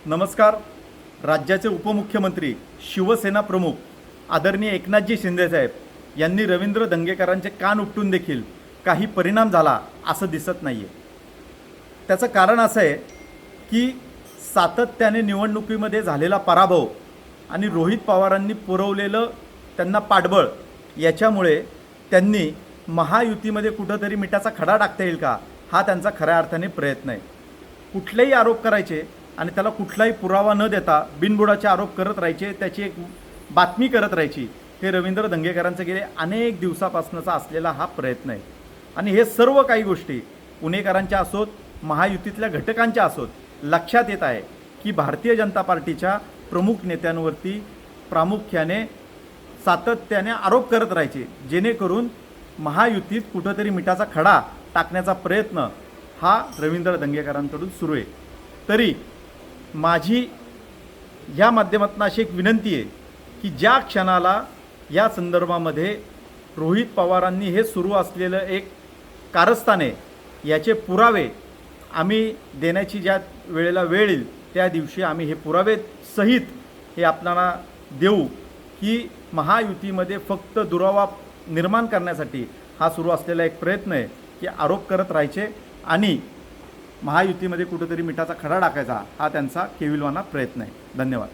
नमस्कार. राज्याचे उपमुख्यमंत्री शिवसेना प्रमुख आदरणीय एकनाथजी शिंदेसाहेब यांनी रवींद्र दंगेकरांचे कान उपटून देखील काही परिणाम झाला असं दिसत नाही आहे. त्याचं कारण असं आहे की सातत्याने निवडणुकीमध्ये झालेला पराभव आणि रोहित पवारांनी पुरवलेलं त्यांना पाठबळ याच्यामुळे त्यांनी महायुतीमध्ये कुठंतरी मिठाचा खडा टाकता येईल का हा त्यांचा खऱ्या अर्थाने प्रयत्न आहे. कुठलेही आरोप करायचे आणि त्याला कुठलाही पुरावा न देता बिनबुडाचे आरोप करत राहायचे, त्याची एक बातमी करत राहायची. हे रवींद्र दंगेकरांचे गेले अनेक दिवसापासूनचा असलेला हा प्रयत्न आहे. आणि हे सर्व काही गोष्टी पुणेकरांच्या असोत, महायुतीतल्या घटकांच्या असोत लक्षात येत आहे की भारतीय जनता पार्टीच्या प्रमुख नेत्यांवरती प्रामुख्याने सातत्याने आरोप करत राहायचे, जेणेकरून महायुतीत कुठंतरी मिठाचा खडा टाकण्याचा प्रयत्न हा रवींद्र दंगेकरांकडून सुरू आहे. तरी माझी या माध्यमातून अशी एक विनंती आहे की ज्या क्षणाला या संदर्भामध्ये रोहित पवारांनी हे सुरू असलेलं एक कारस्थान आहे याचे पुरावे आम्ही देण्याची ज्या वेळेला वेळ येईल त्या दिवशी आम्ही हे पुरावे सहित हे आपल्याला देऊ की महायुतीमध्ये फक्त दुरावा निर्माण करण्यासाठी हा सुरू असलेला एक प्रयत्न आहे की आरोप करत राहायचे आणि महायुतीमध्ये कुठेतरी मिठाचा खडा टाकायचा हा त्यांचा केविलवाना प्रयत्न आहे. धन्यवाद.